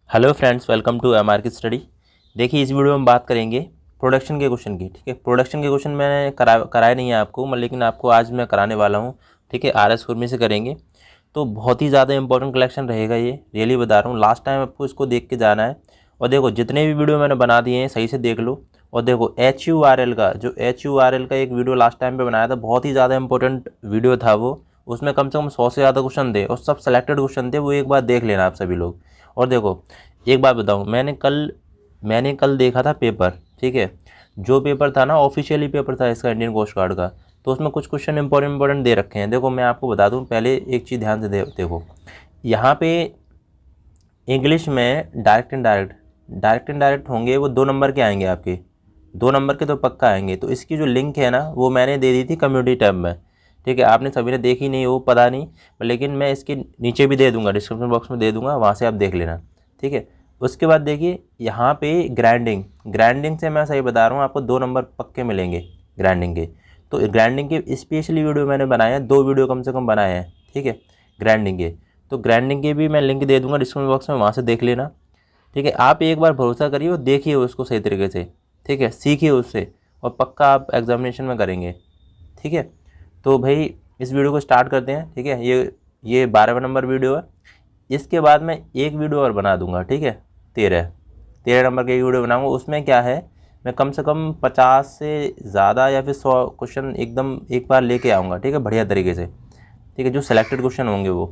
Hello friends, welcome to MR की स्टडी। देखिए, इस वीडियो में बात करेंगे प्रोडक्शन के क्वेश्चन की। ठीक है, प्रोडक्शन के क्वेश्चन मैंने कराए नहीं है आपको, लेकिन आपको आज मैं कराने वाला हूँ। ठीक है, आर एस कुर्मी से करेंगे तो बहुत ही ज़्यादा इंपॉर्टेंट कलेक्शन रहेगा ये, रियली बता रहा हूँ। लास्ट टाइम आपको इसको देख के जाना है। और देखो, जितने भी वीडियो मैंने बना दिए हैं सही से देख लो। और देखो, HURL का एक वीडियो लास्ट टाइम पे बनाया था, बहुत ही ज़्यादा इंपॉर्टेंट वीडियो था वो। उसमें कम से कम 100 से ज़्यादा क्वेश्चन थे और सब सेलेक्टेड क्वेश्चन थे। वो एक बार देख लेना आप सभी लोग। और देखो, एक बात बताऊं, मैंने कल देखा था पेपर। ठीक है, जो पेपर था ना, ऑफिशियली पेपर था इसका, इंडियन कोस्ट गार्ड का। तो उसमें कुछ क्वेश्चन इंपॉर्टेंट दे रखे हैं। देखो, मैं आपको बता दूं, पहले एक चीज़ ध्यान से देखो। यहाँ पे इंग्लिश में डायरेक्ट इनडायरेक्ट होंगे, वो 2 नंबर के आएंगे आपके। 2 नंबर के तो पक्का आएंगे। तो इसकी जो लिंक है ना, वो मैंने दे दी थी कम्युनिटी टैब में। ठीक है, आपने सभी ने देखी नहीं, वो पता नहीं, लेकिन मैं इसके नीचे भी दे दूंगा, डिस्क्रिप्शन बॉक्स में दे दूंगा, वहाँ से आप देख लेना। ठीक है, उसके बाद देखिए यहाँ पे ग्राइंडिंग से मैं सही बता रहा हूँ, आपको 2 नंबर पक्के मिलेंगे ग्राइंडिंग के। तो ग्राइंडिंग के स्पेशली वीडियो मैंने बनाए हैं, 2 वीडियो कम से कम बनाए हैं। ठीक है, ग्राइंडिंग के। तो ग्राइंडिंग के भी मैं लिंक दे दूंगा डिस्क्रिप्शन बॉक्स में, वहाँ से देख लेना। ठीक है, आप एक बार भरोसा करिए और देखिए उसको सही तरीके से। ठीक है, सीखिए उससे, और पक्का आप एग्जामिनेशन में करेंगे। ठीक है, तो भाई इस वीडियो को स्टार्ट करते हैं। ठीक है, ये 12वां नंबर वीडियो है। इसके बाद मैं एक वीडियो और बना दूंगा। ठीक है, 13 नंबर का एक वीडियो बनाऊंगा। उसमें क्या है, मैं कम से कम 50 से ज़्यादा या फिर 100 क्वेश्चन एकदम एक बार लेके आऊँगा। ठीक है, बढ़िया तरीके से। ठीक है, जो सेलेक्टेड क्वेश्चन होंगे वो।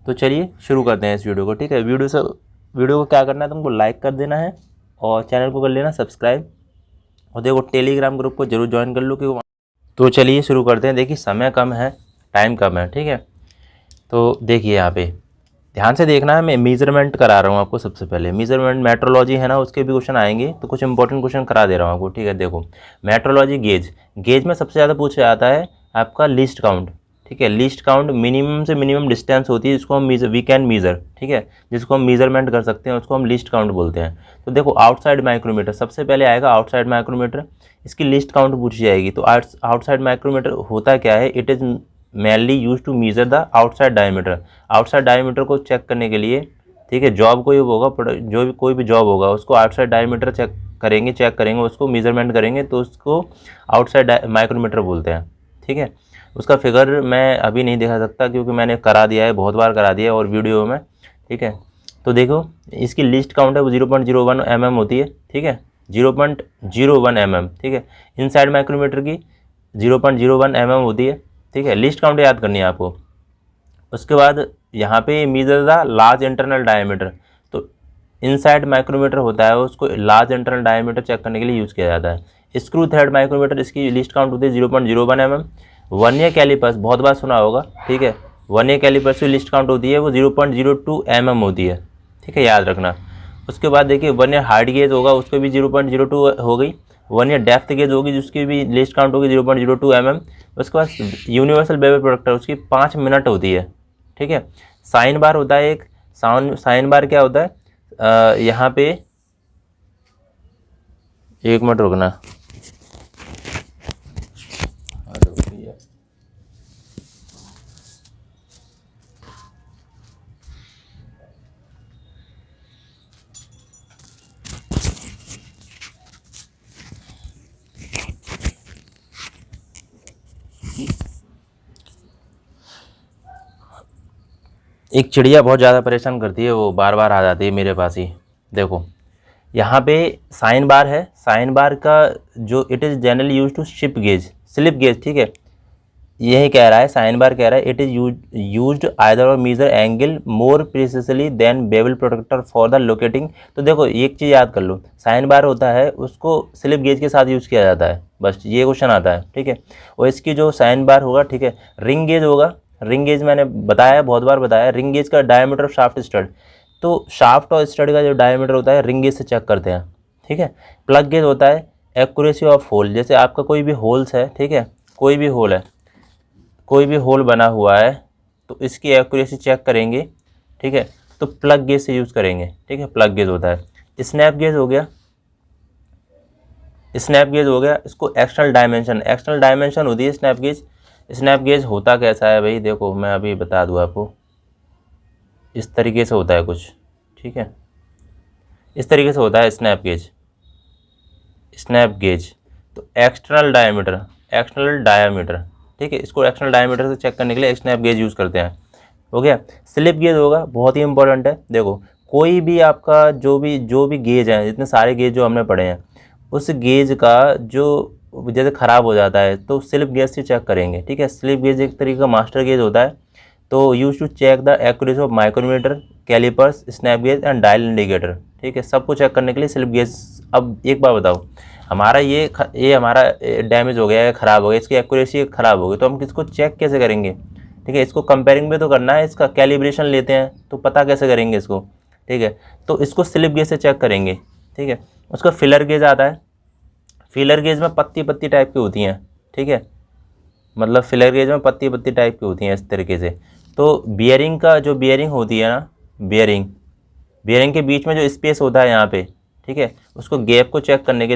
तो चलिए शुरू करते हैं इस वीडियो को। ठीक है, वीडियो को क्या करना है, तुमको लाइक कर देना है और चैनल को कर लेना सब्सक्राइब। और देखो, टेलीग्राम ग्रुप को जरूर ज्वाइन कर लो क्योंकि। तो चलिए शुरू करते हैं। देखिए, समय कम है, टाइम कम है। ठीक है, तो देखिए यहाँ पे ध्यान से देखना है। मैं मेजरमेंट करा रहा हूँ आपको। सबसे पहले मेजरमेंट मेट्रोलॉजी है ना, उसके भी क्वेश्चन आएंगे, तो कुछ इंपॉर्टेंट क्वेश्चन करा दे रहा हूँ आपको। ठीक है, देखो, मेट्रोलॉजी गेज में सबसे ज़्यादा पूछा जाता है आपका लीस्ट काउंट। ठीक है, लीस्ट काउंट मिनिमम से मिनिमम डिस्टेंस होती है, जिसको हम वी कैन मीज़र। ठीक है, जिसको हम मीजरमेंट कर सकते हैं, उसको हम लीस्ट काउंट बोलते हैं। तो देखो, आउटसाइड माइक्रोमीटर सबसे पहले आएगा। आउटसाइड माइक्रोमीटर, इसकी लिस्ट काउंट पूछी जाएगी। तो आउटसाइड माइक्रोमीटर होता क्या है, it is mainly use to measure the outside diameter. Outside diameter को चेक करने के लिए। ठीक है, जॉब कोई होगा, जो भी कोई भी जॉब होगा, उसको आउटसाइड डायमीटर चेक करेंगे, उसको मेजरमेंट करेंगे, तो उसको आउटसाइड माइक्रोमीटर बोलते हैं। ठीक है, उसका फिगर मैं अभी नहीं दिखा सकता क्योंकि मैंने करा दिया है, बहुत बार करा दिया है और वीडियो में। ठीक है, तो देखो, इसकी लिस्ट काउंट है वो 0.01 mm होती है। ठीक है, 0.01 mm। ठीक है, इनसाइड माइक्रोमीटर की 0.01 mm होती है। ठीक है, लिस्ट काउंट याद करनी है आपको। उसके बाद यहाँ पे measure the large internal diameter. तो इनसाइड माइक्रोमीटर होता है, उसको लार्ज इंटरनल डायमीटर चेक करने के लिए यूज़ किया जाता है। स्क्रू थ्रेड माइक्रोमीटर, इसकी लिस्ट काउंट होती है 0.01 mm। वर्नियर कैलिपर्स बहुत बार सुना होगा। ठीक है, वर्नियर कैलिपर्स की लिस्ट काउंट होती है वो 0.02 mm होती है। ठीक है, याद रखना। उसके बाद देखिए, वर्नियर हार्ड गेज होगा, उसको भी 0.02 हो गई। वर्नियर डेप्थ गेज होगी, जिसकी भी लिस्ट काउंट होगी 0.02 mm। उसके बाद यूनिवर्सल बेवल प्रोडक्टर, उसकी 5 मिनट होती है। ठीक है, साइन बार होता है एक। साइन बार क्या होता है, यहाँ पे 1 मिनट रुकना। एक चिड़िया बहुत ज़्यादा परेशान करती है, वो बार बार आ जाती है मेरे पास ही। देखो, यहाँ पे साइन बार है। साइन बार का जो it is generally use to slip gauge. ठीक है, यही कह रहा है, साइन बार कह रहा है, इट इज़ यूज्ड आइदर और measure angle more precisely than bevel protractor for the locating. तो देखो, एक चीज़ याद कर लो, साइन बार होता है उसको स्लिप गेज के साथ यूज़ किया जाता है, बस ये क्वेश्चन आता है। ठीक है, और इसकी जो साइन बार होगा, ठीक है, रिंग गेज होगा। रिंग गेज मैंने बताया, बहुत बार बताया, रिंग गेज का डायमीटर ऑफ शाफ्ट स्टड। तो शाफ्ट और स्टड का जो डायमीटर होता है, रिंग गेज से चेक करते हैं। ठीक है, प्लग गेज होता है एक्यूरेसी ऑफ होल। जैसे आपका कोई भी होल्स है, ठीक है, कोई भी होल बना हुआ है, तो इसकी एक्यूरेसी चेक करेंगे। ठीक है, तो प्लग गेज से यूज़ करेंगे। ठीक है, प्लग गेज होता है। स्नैप गेज हो गया, इसको एक्सटर्नल डायमेंशन होती है स्नैप गेज। स्नैप गेज होता कैसा है भाई, देखो मैं अभी बता दूँ आपको, इस तरीके से होता है कुछ। ठीक है, इस तरीके से होता है स्नैप गेज। स्नैप गेज तो एक्सटर्नल डायामीटर, ठीक है, इसको एक्सटर्नल डायामीटर से चेक करने के लिए स्नैप गेज यूज़ करते हैं। हो गया। स्लिप गेज होगा, बहुत ही इंपॉर्टेंट है। देखो कोई भी आपका जो भी गेज है, जितने सारे गेज जो हमने पढ़े हैं, उस गेज का जो जैसे ख़राब हो जाता है तो स्लिप गेज से चेक करेंगे, ठीक है। स्लिप गेज एक तरीके का मास्टर गेज होता है। तो use to check the accuracy of micrometer, calipers, snap gauge and dial indicator, ठीक है, सबको चेक करने के लिए स्लिप गेज। अब एक बार बताओ, हमारा ये हमारा डैमेज हो गया है, ख़राब हो गया, इसकी एक्यूरेसी ख़राब हो गई, तो हम किसको चेक कैसे करेंगे, ठीक है। इसको कंपेयरिंग भी तो करना है, इसका कैलिब्रेशन लेते हैं तो पता कैसे करेंगे इसको, ठीक है। तो इसको स्लिप गेज से चेक करेंगे, ठीक है। उसका फिलर गेज आता है। फिलर गेज में पत्ती पत्ती टाइप की होती हैं, ठीक है, मतलब फिलर गेज में पत्ती पत्ती टाइप की होती हैं इस तरीके से। तो बियरिंग का जो बियरिंग होती है ना, बियरिंग के बीच में जो स्पेस होता है यहाँ पे, ठीक है, उसको गैप को चेक करने के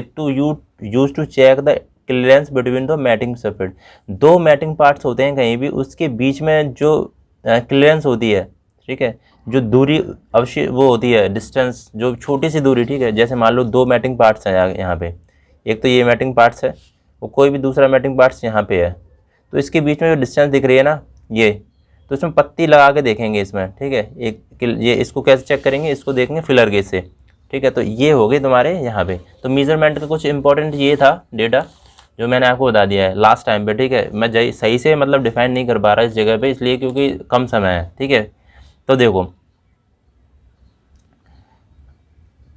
use to check the clearance between the mating surface. दो मैटिंग पार्ट्स होते हैं कहीं भी, उसके बीच में जो क्लियरेंस होती है, ठीक है, जो दूरी अवश्य वो होती है, डिस्टेंस, जो छोटी सी दूरी, ठीक है। जैसे मान लो दो मैटिंग पार्ट्स हैं यहाँ पे, एक तो ये मैटिंग पार्ट्स है, वो कोई भी दूसरा मैटिंग पार्ट्स यहाँ पे है, तो इसके बीच में जो डिस्टेंस दिख रही है ना ये, तो इसमें पत्ती लगा के देखेंगे इसमें, ठीक है। ये इसको कैसे चेक करेंगे, इसको देखेंगे फिलर गेज से, ठीक है। तो ये हो गई तुम्हारे यहाँ पे। तो मेजरमेंट का कुछ इंपॉर्टेंट ये था डेटा जो मैंने आपको बता दिया है लास्ट टाइम पे, ठीक है। मैं सही से मतलब डिफाइन नहीं कर पा रहा इस जगह पे, इसलिए क्योंकि कम समय है, ठीक है। तो देखो,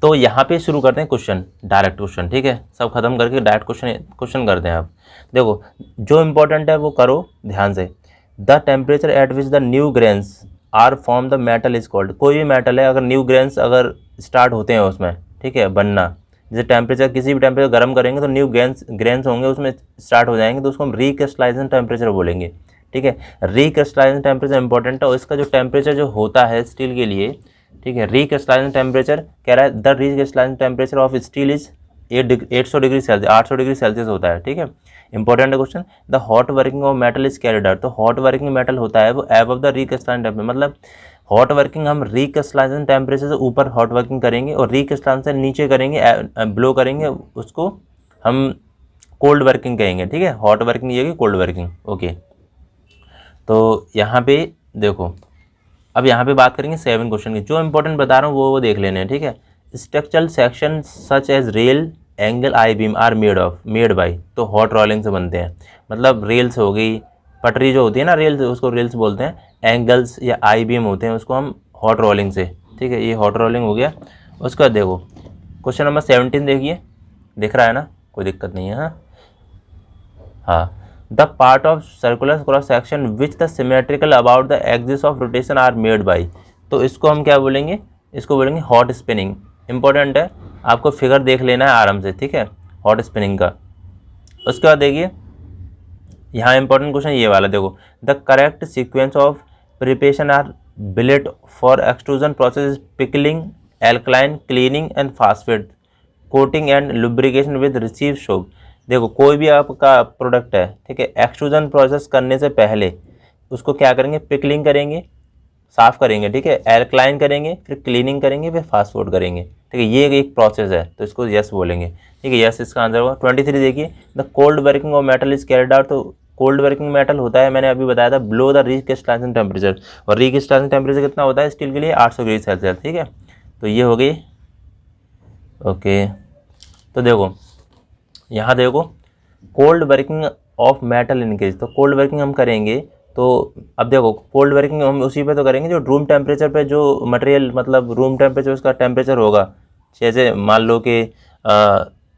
तो यहाँ पे शुरू करते हैं क्वेश्चन, डायरेक्ट क्वेश्चन, ठीक है। सब खत्म करके डायरेक्ट क्वेश्चन करते हैं आप। देखो जो इम्पोर्टेंट है वो करो ध्यान से। The temperature at which the new grains are form the metal is called. कोई भी मेटल है, अगर न्यू ग्रेन्स अगर स्टार्ट होते हैं उसमें, ठीक है, बनना, जैसे टेम्परेचर किसी भी टेम्परेचर गर्म करेंगे तो न्यू ग्रेन्स होंगे उसमें स्टार्ट हो जाएंगे, तो उसको हम रीक्रिस्टलाइजेशन टेम्परेचर बोलेंगे, ठीक है। रीक्रिस्टलाइजेशन टेम्परेचर इंपॉर्टेंट है, और इसका जो टेम्परेचर जो होता है स्टील के लिए, ठीक है, रीक्रिस्टलाइजेशन टेम्परेचर कह रहा है, the recrystallisation temperature of steel is 800 degree Celsius, 800 degree Celsius होता है, ठीक है। Important question. The hot working of metal is carried out. तो हॉट वर्किंग मेटल होता है वो एबव द रीक्रिस्टलाइजेशन टेम्परेचर, मतलब हॉट वर्किंग हम रीक्रिस्टलाइजेशन टेम्परेचर से ऊपर हॉट वर्किंग करेंगे, और रीक्रिस्टलाइजेशन से नीचे करेंगे, ब्लो करेंगे, उसको हम कोल्ड वर्किंग कहेंगे, ठीक है। हॉट वर्किंग ये होगी, कोल्ड वर्किंग, ओके। तो यहाँ पे देखो, अब यहाँ पे बात करेंगे 7 क्वेश्चन की। जो इंपॉर्टेंट बता रहा हूँ वो देखने हैं, ठीक है। Structural section such as rail, angle, I beam are made by. तो हॉट रोलिंग से बनते हैं, मतलब रेल्स हो गई, पटरी जो होती है ना रेल्स, उसको रेल्स बोलते हैं। एंगल्स या आई बीम होते हैं, उसको हम हॉट रोलिंग से, ठीक है। ये हॉट रोलिंग हो गया। उसका देखो क्वेश्चन नंबर 17 देखिए, दिख रहा है ना, कोई दिक्कत नहीं है। हाँ, the part of circular cross section which the symmetrical about the axis of rotation are made by. तो इसको हम क्या बोलेंगे, इसको बोलेंगे हॉट स्पिनिंग। इंपॉर्टेंट है, आपको फिगर देख लेना है आराम से, ठीक है, हॉट स्पिनिंग का। उसके बाद देखिए यहाँ इंपॉर्टेंट क्वेश्चन ये वाला देखो, the correct sequence of preparation are billet for extrusion process, pickling, alkaline, cleaning and phosphate, coating and lubrication with receive soap. देखो कोई भी आपका प्रोडक्ट है, ठीक है, एक्सट्रूजन प्रोसेस करने से पहले उसको क्या करेंगे, पिकलिंग करेंगे, साफ़ करेंगे, ठीक है, एल्कलाइन करेंगे, फिर क्लीनिंग करेंगे, फिर फास्फोर्ड करेंगे, ठीक है। ये एक प्रोसेस है, तो इसको यस बोलेंगे, ठीक है। यस इसका आंसर होगा। 23 देखिए, the cold working of metal is carried out. तो कोल्ड वर्किंग मेटल होता है, मैंने अभी बताया था, बिलो द रीक्रिस्टलाइजेशन टेम्परेचर, और रीक्रिस्टलाइजेशन टेम्परेचर कितना होता है स्टील के लिए, 800 डिग्री सेल्सियस, ठीक है। तो ये हो गई, ओके। तो देखो यहाँ देखो, cold working of metal increase. तो कोल्ड वर्किंग हम करेंगे, तो अब देखो कोल्ड वर्किंग हम उसी पे तो करेंगे जो रूम टेम्परेचर पे जो मटेरियल, मतलब रूम टेम्परेचर उसका टेम्परेचर होगा। जैसे मान लो कि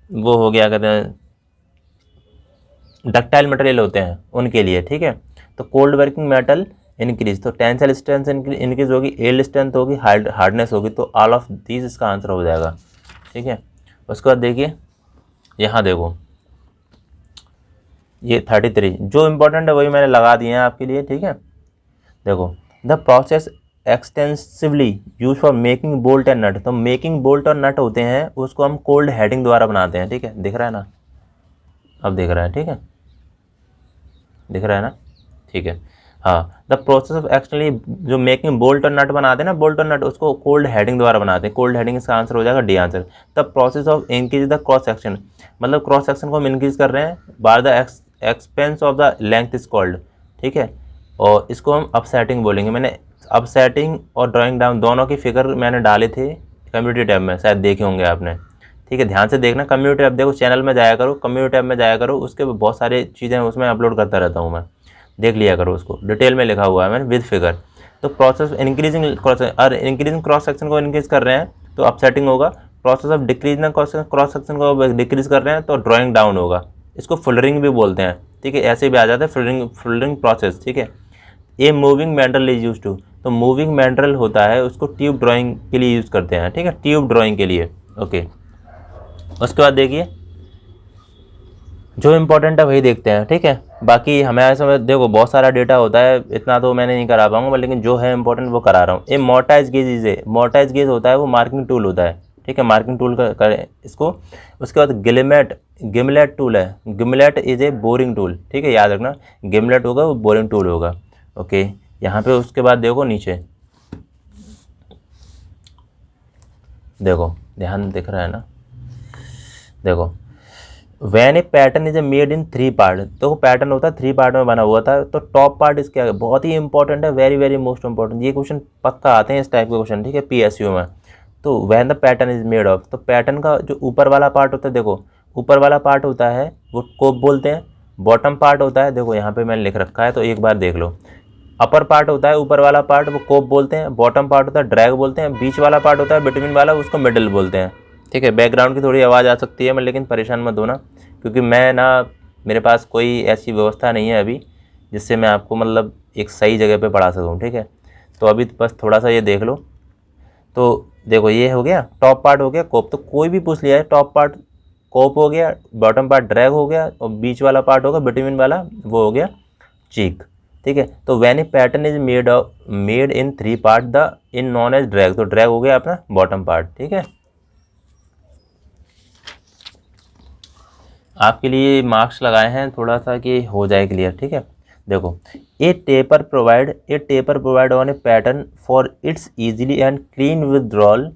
वो हो गया, कहते हैं डक्टाइल मटेरियल होते हैं उनके लिए, ठीक है। तो कोल्ड वर्किंग मेटल इंक्रीज, तो टेंसाइल स्ट्रेंथ इंक्रीज होगी, यील्ड स्ट्रेंथ होगी, हार्डनेस होगी। तो ऑल ऑफ दीज इसका आंसर हो जाएगा, ठीक है। उसके बाद देखिए यहाँ देखो, ये 33 जो इंपॉर्टेंट है वही मैंने लगा दिए हैं आपके लिए, ठीक है। देखो, the process extensively use for making bolt and nut. तो मेकिंग बोल्ट और नट होते हैं, उसको हम कोल्ड हेडिंग द्वारा बनाते हैं, ठीक है। दिख रहा है ना, अब दिख रहा है, ठीक है, दिख रहा है ना, ठीक है। हाँ, द प्रोसेस ऑफ एक्चुअली जो मेकिंग बोल्ट और नट बनाते हैं ना, बोल्ट और नट, उसको कोल्ड हेडिंग द्वारा बनाते हैं। कोल्ड हेडिंग इसका आंसर हो जाएगा D answer. The process of increase the cross section, मतलब क्रॉस सेक्शन को हम इंक्रीज कर रहे हैं by the expense of the length is called, ठीक है। और इसको हम अपसेटिंग बोलेंगे। मैंने अपसेटिंग और ड्राइंग डाउन दोनों की फिगर मैंने डाले थे कम्युनिटी टैब में, शायद देखे होंगे आपने, ठीक है। ध्यान से देखना, कम्युनिटी टैब देखो, चैनल में जाया करो, कम्युनिटी टैब में जाया करो, उसके बहुत सारी चीज़ें उसमें अपलोड करता रहता हूँ मैं, देख लिया करो उसको, डिटेल में लिखा हुआ है मैंने विद फिगर। तो प्रोसेस इंक्रीजिंग क्रॉस और इंक्रीजिंग क्रॉस सेक्शन को इंक्रीज कर रहे हैं तो अपसेटिंग होगा। Process of decreasing cross section को डिक्रीज कर रहे हैं तो ड्राइंग डाउन होगा। इसको फिल्टरिंग भी बोलते हैं, ठीक है, ऐसे भी आ जाता है फिल्टरिंग प्रोसेस, ठीक है। ये मूविंग मैंड्रल इज यूज टू, तो मूविंग मैंड्रल होता है उसको ट्यूब ड्राइंग के लिए यूज़ करते हैं, ठीक है, ट्यूब ड्राइंग के लिए, ओके। उसके बाद देखिए जो इम्पोर्टेंट है वही देखते हैं, ठीक है। बाकी हमारे समय देखो बहुत सारा डेटा होता है, इतना तो मैं नहीं करा पाऊंगा, लेकिन जो है इंपॉर्टेंट वो करा रहा हूँ। ये मोर्टाइज गेज इज ए, मोर्टाइज गेज होता है वो मार्किंग टूल होता है, ठीक है, मार्किंग टूल करें इसको। उसके बाद गिमलेट टूल है, gimlet is a boring tool, ठीक है, याद रखना, गिमलेट होगा वो बोरिंग टूल होगा, ओके। यहाँ पे उसके बाद देखो नीचे, देखो ध्यान दिख रहा है ना, देखो when a pattern is a made in 3 part, तो पैटर्न होता है 3 पार्ट में बना हुआ था, तो टॉप पार्ट इसके आगे बहुत ही इंपॉर्टेंट है, वेरी वेरी मोस्ट इंपॉर्टेंट, ये क्वेश्चन पक्का आते हैं इस टाइप के क्वेश्चन, ठीक है, पीएसयू में। तो when the pattern is made of, तो पैटर्न का जो ऊपर वाला पार्ट होता है, देखो ऊपर वाला पार्ट होता है वो कोप बोलते हैं, बॉटम पार्ट होता है, देखो यहाँ पे मैंने लिख रखा है तो एक बार देख लो, अपर पार्ट होता है ऊपर वाला पार्ट वो कोप बोलते हैं, बॉटम पार्ट होता है ड्रैग बोलते हैं, बीच वाला पार्ट होता है बिटवीन वाला उसको मिडल बोलते हैं, ठीक है। बैकग्राउंड की थोड़ी आवाज़ आ सकती है मैं, लेकिन परेशान मत होना, क्योंकि मैं ना, मेरे पास कोई ऐसी व्यवस्था नहीं है अभी जिससे मैं आपको मतलब एक सही जगह पे पढ़ा सकूँ, ठीक है। तो अभी बस थोड़ा सा ये देख लो, तो देखो ये हो गया टॉप पार्ट हो गया कोप, तो कोई भी पूछ लिया है, टॉप पार्ट कोप हो गया, बॉटम पार्ट ड्रैग हो गया, और बीच वाला पार्ट होगा बिटवीन वाला वो हो गया चीक, ठीक है। तो when a pattern is made in 3 part the in known as drag, तो ड्रैग हो गया अपना बॉटम पार्ट, ठीक है। आपके लिए मार्क्स लगाए हैं थोड़ा सा कि हो जाए क्लियर, ठीक है। देखो a taper provide on a pattern for its easily and clean withdrawal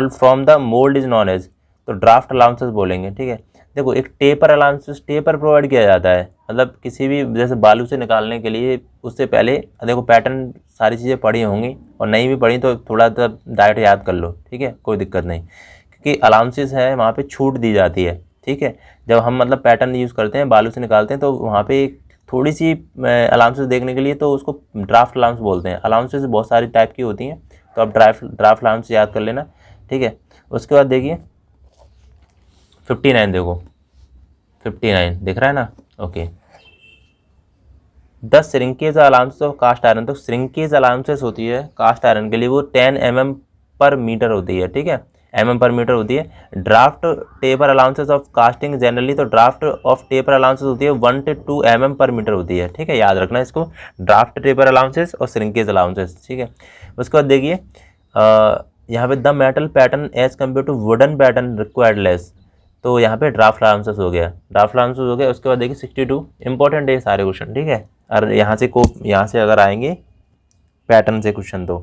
from the mould is known as, तो ड्राफ्ट अलाउंसेस बोलेंगे, ठीक है। देखो एक टेपर अलाउंसेस, टेपर प्रोवाइड किया जाता है, मतलब किसी भी जैसे बालू से निकालने के लिए, उससे पहले देखो पैटर्न सारी चीज़ें पढ़ी होंगी, और नहीं भी पढ़ी तो थोड़ा सा डायरेक्ट याद कर लो, ठीक है, कोई दिक्कत नहीं, क्योंकि अलाउंसेस है वहाँ पे छूट दी जाती है, ठीक है। जब हम मतलब पैटर्न यूज़ करते हैं बालू से निकालते हैं तो वहाँ पे थोड़ी सी अलाउंसेस देखने के लिए तो उसको ड्राफ्ट अलाउंस बोलते हैं। अलाउंसेस बहुत सारी टाइप की होती हैं, तो आप ड्राफ्ट अलाउंस याद कर लेना, ठीक है। उसके बाद देखिए 59, देखो 59 दिख रहा है ना, okay. The shrinkage allowances of cast iron, तो श्रिंकेज अलाउंसेस होती है कास्ट आयरन के लिए वो 10 mm पर मीटर होती है, ठीक है, mm पर मीटर होती है। Draft taper allowances of casting generally, तो ड्राफ्ट ऑफ टेपर अलाउंसेस होती है 1 to 2 mm पर मीटर होती है, ठीक है, याद रखना इसको, ड्राफ्ट टेपर अलाउंसेस और श्रिंकेज अलाउंसेस, ठीक है। उसके बाद देखिए यहाँ पे the metal pattern as compare to wooden pattern required less, तो यहाँ पे ड्राफ्ट अलाउंसेस हो गया, ड्राफ्ट अलाउंसेस हो गया। उसके बाद देखिए 62 इंपॉर्टेंट है सारे क्वेश्चन, ठीक है, और यहाँ से अगर आएंगे पैटर्न से क्वेश्चन तो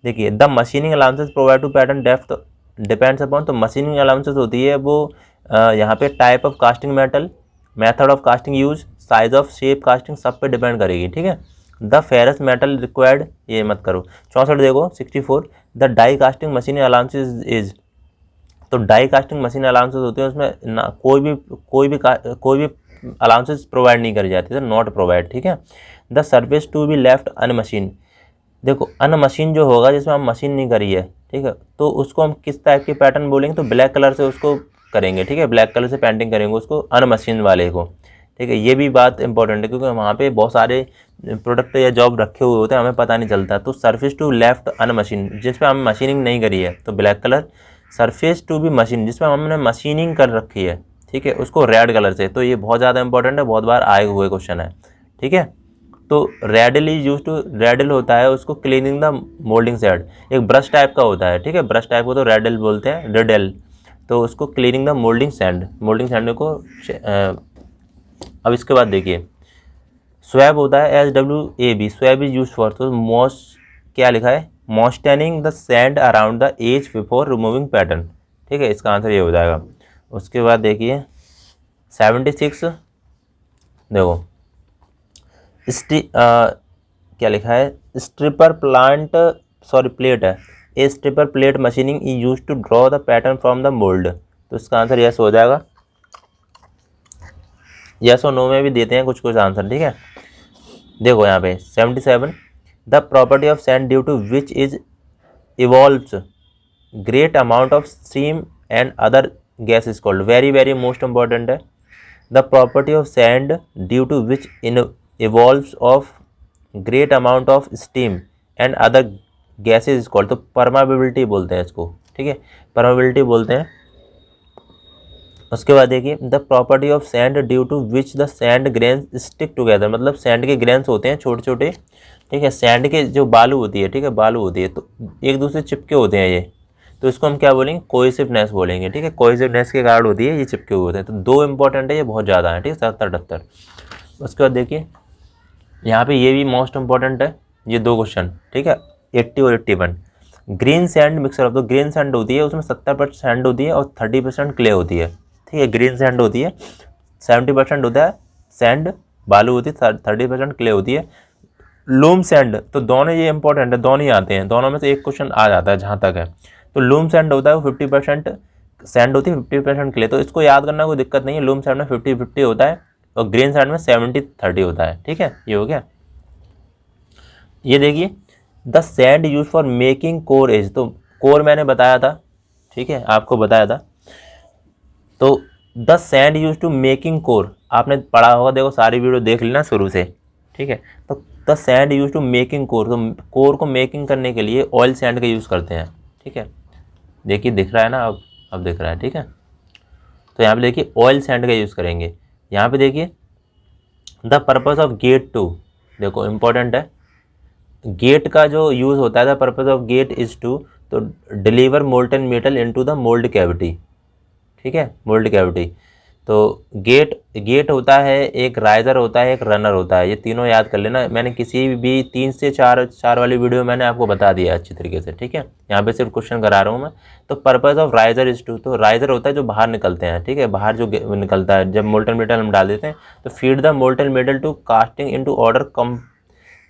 देखिए the machining allowances provide to pattern depth depends upon, तो मशीनिंग अलाउंसेस होती है वो यहाँ पे type of casting metal, method of casting use, size of shape casting सब पे डिपेंड करेगी, ठीक है। द फेरस मेटल रिक्वायर्ड, ये मत करो। 64 देखो 64 the die casting machine allowances is, तो डाई कास्टिंग मशीन अलाउंसेस होती है उसमें ना कोई भी अलाउंसेस प्रोवाइड नहीं करी जाती, तो नॉट प्रोवाइड, ठीक है। The service to be left unmachined, देखो अनमशीन जो होगा जिसमें हम मशीन नहीं करी है, ठीक है, तो उसको हम किस टाइप के पैटर्न बोलेंगे, तो ब्लैक कलर से उसको करेंगे, ठीक है, ब्लैक कलर से पेंटिंग करेंगे उसको अनमशीन वाले को, ठीक है। ये भी बात इंपॉर्टेंट है क्योंकि वहाँ पे बहुत सारे प्रोडक्ट या जॉब रखे हुए होते हैं, हमें पता नहीं चलता। तो सरफेस टू लेफ्ट अनमशीन, जिसमें हम मशीनिंग नहीं करी है तो black colour, surface to be machine जिसमें हमने मशीनिंग कर रखी है, ठीक है, उसको रेड कलर से। तो ये बहुत ज़्यादा इंपॉर्टेंट है, बहुत बार आए हुए क्वेश्चन है, ठीक है। तो riddle is use to, riddle होता है उसको क्लीनिंग द मोल्डिंग साइड, एक ब्रश टाइप का होता है, ठीक है, ब्रश टाइप को तो रेडल बोलते हैं, रेडल, तो उसको क्लीनिंग द मोल्डिंग सैंड को अब इसके बाद देखिए स्वैब होता है SWAB, swab is use for, तो मोस्ट क्या लिखा है, moistening the sand around the edge before removing pattern, ठीक है, इसका आंसर ये हो जाएगा। उसके बाद देखिए 76, देखो क्या लिखा है, स्ट्रिपर प्लांट, सॉरी प्लेट है, a stripper plate machining is use to draw the pattern from the mould, तो इसका आंसर यस हो जाएगा। यस और नो में भी देते हैं कुछ कुछ आंसर, ठीक है। देखो यहाँ पे 77, the property of sand due to which is evolves great amount of steam and other gas is called, very very most important है। The property of sand due to which evolves of great amount of steam and other gases is called, तो permeability बोलते हैं इसको, ठीक है, permeability बोलते हैं। उसके बाद देखिए the property of sand due to which the sand grains stick together, मतलब सैंड के ग्रेन्स होते हैं छोटे छोटे, ठीक है, सैंड के जो बालू होती है, ठीक है, बालू होती है तो एक दूसरे चिपके होते हैं ये, तो इसको हम क्या बोलेंगे, कोहेसिवनेस बोलेंगे, ठीक है, कोहेसिवनेस के कारण होती है ये चिपके हुए होते हैं। तो दो इंपॉर्टेंट है, ये बहुत ज़्यादा है, ठीक है, 77 78। उसके बाद देखिए यहाँ पे ये भी मोस्ट इंपॉर्टेंट है, ये दो क्वेश्चन, ठीक है, 80 और 81। ग्रीन सैंड मिक्सर ऑफ, तो ग्रीन सैंड होती है उसमें 70% सैंड होती है और 30% क्ले होती है, ठीक है, ग्रीन सैंड होती है, 70% होता है सैंड बालू होती है, 30% क्ले होती है। लूम सैंड, तो दोनों ये इंपॉर्टेंट है, दोनों ही आते हैं, दोनों में से एक क्वेश्चन आ जाता है जहाँ तक है। तो लूम सैंड होता है वो 50% सैंड होती है, 50% क्ले, तो इसको याद करना कोई दिक्कत नहीं है, लूम सैंड में 50-50 होता है और ग्रीन सैंड में 70-30 होता है, ठीक है, ये हो गया। ये देखिए the sand use for making core as, तो कोर मैंने बताया था, ठीक है, आपको बताया था, तो the sand use to making core आपने पढ़ा होगा, देखो सारी वीडियो देख लेना शुरू से, ठीक है। तो the sand use to making core, तो कोर को मेकिंग करने के लिए ऑयल सैंड का यूज़ करते हैं, ठीक है, देखिए दिख रहा है ना, अब दिख रहा है, ठीक है। तो यहाँ पे देखिए ऑयल सैंड का यूज़ करेंगे। यहाँ पे देखिए the purpose of gate to, देखो इंपॉर्टेंट है, गेट का जो यूज़ होता है, the purpose of gate is to, तो deliver molten metal into the mould cavity, ठीक है, मोल्ड कैविटी। तो गेट होता है, एक राइजर होता है, एक रनर होता है, ये तीनों याद कर लेना, मैंने किसी भी 3 से 4 वाली वीडियो मैंने आपको बता दिया अच्छी तरीके से, ठीक है, यहाँ पे सिर्फ क्वेश्चन करा रहा हूँ मैं। तो purpose of riser is to, तो राइजर होता है जो बाहर निकलते हैं, ठीक है, बाहर जो निकलता है जब मोल्टन मेटल हम डाल देते हैं, तो feed the molten metal to casting into order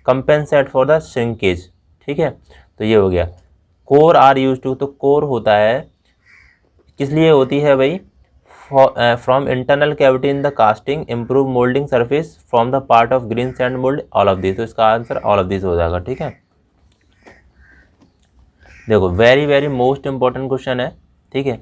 compensate for the shrinkage, ठीक है, तो ये हो गया। कोर आर यूज टू, तो कोर होता है किस लिए होती है भाई, from internal cavity in the casting, improve moulding surface from the part of green sand mould, all of this, तो इसका आंसर ऑल ऑफ दिस हो जाएगा, ठीक है। देखो very very most important question है, ठीक है,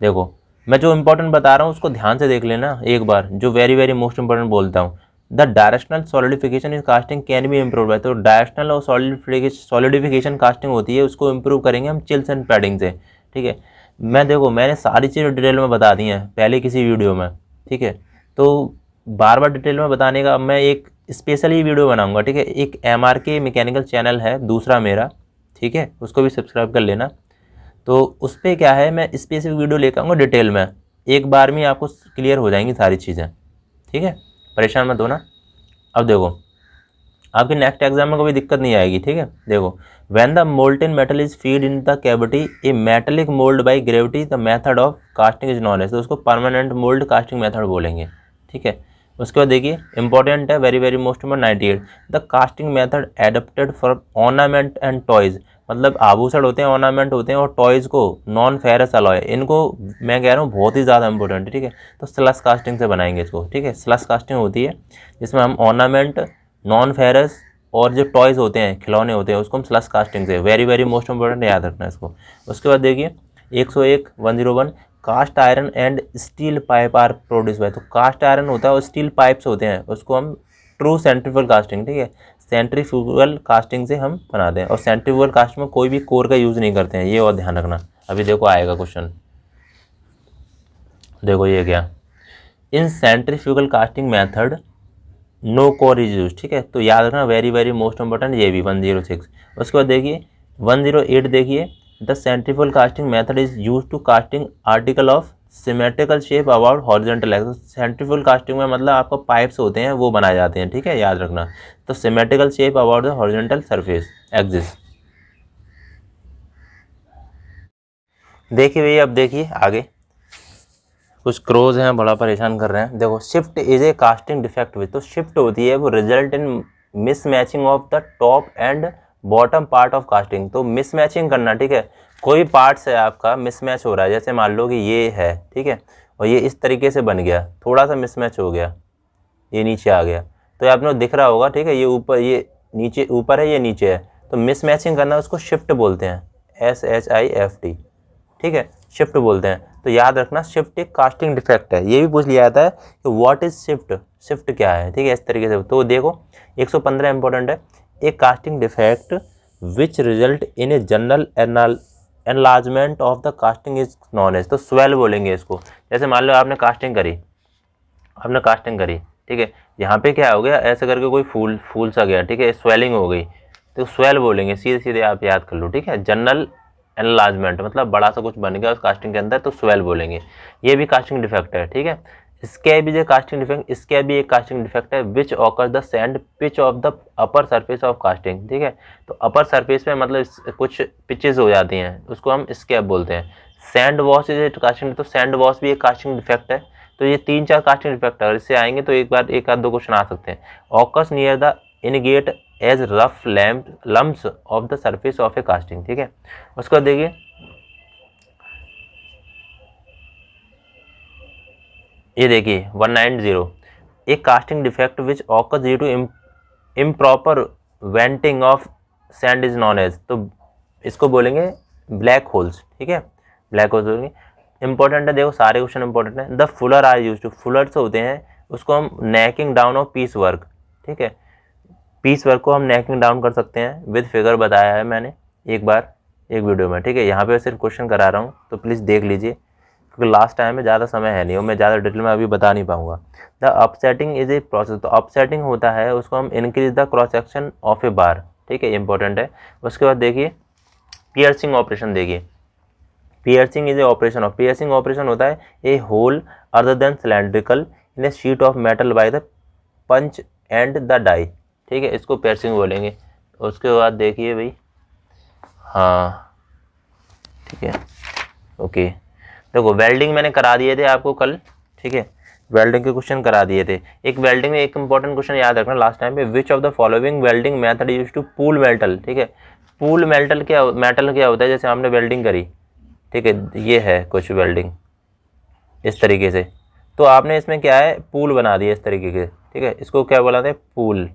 देखो मैं जो इंपॉर्टेंट बता रहा हूँ उसको ध्यान से देख लेना एक बार, जो वेरी वेरी मोस्ट इंपॉर्टेंट बोलता हूँ। The directional solidification in casting can be improve है, तो डायरेक्शनल और सॉलिडिफिकेशन कास्टिंग होती है, उसको इम्प्रूव करेंगे हम चिल्स एंड पैडिंग से, ठीक है। देखो मैंने सारी चीज़ें डिटेल में बता दी हैं पहले किसी वीडियो में, ठीक है, तो बार बार डिटेल में बताने का मैं एक स्पेशली वीडियो बनाऊंगा, ठीक है, एक MRK मैकेनिकल चैनल है दूसरा मेरा, ठीक है, उसको भी सब्सक्राइब कर लेना। तो उस पर क्या है, मैं स्पेसिफिक वीडियो लेकर आऊँगा डिटेल में, एक बार में आपको क्लियर हो जाएंगी सारी चीज़ें, ठीक है, परेशान मत होना। अब देखो आपके नेक्स्ट एग्जाम में कोई दिक्कत नहीं आएगी, ठीक है। देखो when the molten metal is feed in the cavity a metallic mould by gravity, the method of casting is known as, तो उसको परमानेंट मोल्ड कास्टिंग मेथड बोलेंगे, ठीक है। उसके बाद देखिए इंपॉर्टेंट है, very very most number 98, the casting method adapted for ornament and toys, मतलब आभूषण होते हैं, ऑर्नामेंट होते हैं और टॉयज़ को नॉन फेरस अलॉय, इनको मैं कह रहा हूँ बहुत ही ज़्यादा इंपॉर्टेंट है, ठीक है। तो स्लस कास्टिंग से बनाएंगे इसको, ठीक है, स्लस कास्टिंग होती है जिसमें हम ऑर्नामेंट, नॉन फेरस और जो टॉयज़ होते हैं, खिलौने होते हैं, उसको हम स्लस कास्टिंग से, वेरी वेरी मोस्ट इंपॉर्टेंट, याद रखना है इसको। उसके बाद देखिए 101 101, cast iron and steel pipe are produce by, तो कास्ट आयरन होता है और स्टील पाइप्स होते हैं, उसको हम ट्रू सेंट्रीफ्यूगल कास्टिंग, ठीक है, सेंट्रीफ्यूगल कास्टिंग से हम बनाते हैं, और सेंट्रीफ्यूगल कास्ट में कोई भी कोर का यूज़ नहीं करते हैं, ये और ध्यान रखना। अभी देखो आएगा क्वेश्चन, देखो ये क्या, in centrifugal casting method no core is use, ठीक है, तो याद रखना, वेरी वेरी मोस्ट इंपॉर्टेंट, ये भी 106। उसके बाद देखिए 108, देखिए the centrifugal casting method is use to casting article of symmetrical shape about horizontal axis. Centrifugal casting में मतलब आपको पाइप्स होते हैं वो बनाए जाते हैं, ठीक है, याद रखना। तो symmetrical shape about the horizontal surface axis. देखिए भैया, अब देखिए आगे कुछ क्रोज हैं बड़ा परेशान कर रहे हैं। देखो, shift is a casting defect with, तो शिफ्ट होती है वो result in mismatching of the top and bottom part of casting. तो मिसमैचिंग करना, ठीक है, कोई पार्ट्स है आपका मिसमैच हो रहा है, जैसे मान लो कि ये है, ठीक है, और ये इस तरीके से बन गया, थोड़ा सा मिसमैच हो गया, ये नीचे आ गया, तो ये आपने दिख रहा होगा, ठीक है, ये ऊपर, ये नीचे, ऊपर है, ये नीचे है, तो मिसमैचिंग करना उसको शिफ्ट बोलते हैं, SHIFT, ठीक है, शिफ्ट बोलते हैं। तो याद रखना, शिफ्ट एक कास्टिंग डिफेक्ट है। ये भी पूछ लिया जाता है कि व्हाट इज शिफ्ट, शिफ्ट क्या है, ठीक है, इस तरीके से। तो देखो 115 इंपॉर्टेंट है, एक casting defect which result in a general enlargement of the casting is known as. तो स्वेल बोलेंगे इसको। जैसे मान लो आपने कास्टिंग करी, ठीक है, यहाँ पे क्या हो गया, ऐसे करके कोई फूल सा गया, ठीक है, स्वेलिंग हो गई, तो स्वेल बोलेंगे, सीधे सीधे आप याद कर लो, ठीक है। जनरल एनलार्जमेंट मतलब बड़ा सा कुछ बन गया उस कास्टिंग के अंदर, तो स्वेल बोलेंगे। ये भी कास्टिंग डिफेक्ट है, ठीक है। इसके भी जो कास्टिंग डिफेक्ट, इसके भी एक कास्टिंग डिफेक्ट है विच occur the sand pitch of the upper surface of casting, ठीक है। तो अपर सरफेस में मतलब कुछ पिचेस हो जाती हैं, उसको हम स्कैब बोलते हैं। सैंड वॉश इज कास्टिंग, तो सैंड वॉश भी एक कास्टिंग डिफेक्ट है। तो ये 3-4 कास्टिंग डिफेक्ट है, इससे आएंगे तो एक बार एक आध दो क्वेश्चन आ सकते हैं। Occurs near the ingate as rough lumps of the surface of a casting, ठीक है। उसके बाद देखिए, ये देखिए 190, एक casting defect which occurs due to improper venting of sand is known as. तो इसको बोलेंगे ब्लैक होल्स, ठीक है, ब्लैक होल्स बोलेंगे। इंपॉर्टेंट है, देखो सारे क्वेश्चन इंपॉर्टेंट है। The fuller are use to, fullers होते हैं, उसको हम necking down of piece work, ठीक है, पीस वर्क को हम नेकिंग डाउन कर सकते हैं, विद फिगर बताया है मैंने एक बार एक वीडियो में, ठीक है। यहाँ पे सिर्फ क्वेश्चन करा रहा हूँ, तो प्लीज़ देख लीजिए, क्योंकि लास्ट टाइम में ज़्यादा समय है नहीं और मैं ज़्यादा डिटेल में अभी बता नहीं पाऊंगा। The upsetting is a process, तो अपसेटिंग होता है, उसको हम increase the cross section of a bar, ठीक है, इंपॉर्टेंट है। उसके बाद देखिए पियर्सिंग ऑपरेशन, देखिए piercing is a operation of, piercing operation होता है a hole other than cylindrical in a sheet of metal by the punch and the die, ठीक है, इसको पियर्सिंग बोलेंगे। उसके बाद देखिए भाई, हाँ ठीक है, ओके। देखो वेल्डिंग मैंने करा दिए थे आपको कल, ठीक है, वेल्डिंग के क्वेश्चन करा दिए थे। एक वेल्डिंग में एक इंपॉर्टेंट क्वेश्चन याद रखना लास्ट टाइम पे, which of the following welding method use to pool metal, ठीक है। पूल मेटल क्या होता है, जैसे हमने वेल्डिंग करी, ठीक है, ये है कुछ वेल्डिंग इस तरीके से, तो आपने इसमें क्या है, पूल बना दिया इस तरीके के, ठीक है, इसको क्या बोलाते हैं, पूल,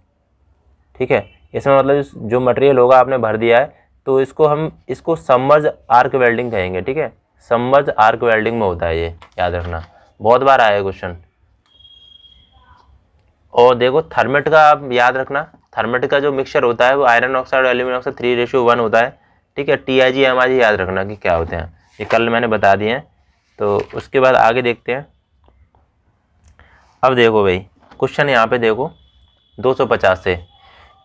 ठीक है। इसमें मतलब जो मटेरियल होगा आपने भर दिया है, तो इसको सबमर्ज आर्क वेल्डिंग कहेंगे, ठीक है, सबमर्ज आर्क वेल्डिंग में होता है ये, याद रखना, बहुत बार आया क्वेश्चन। और देखो थर्मेट का आप याद रखना, थर्मेट का जो मिक्सचर होता है वो आयरन ऑक्साइड और एल्यूमिनियम ऑक्साइड 3:1 होता है, ठीक है। TIG MIG याद रखना कि क्या होते हैं, ये कल मैंने बता दिए हैं। तो उसके बाद आगे देखते हैं। अब देखो भाई क्वेश्चन यहाँ पे देखो 250 से,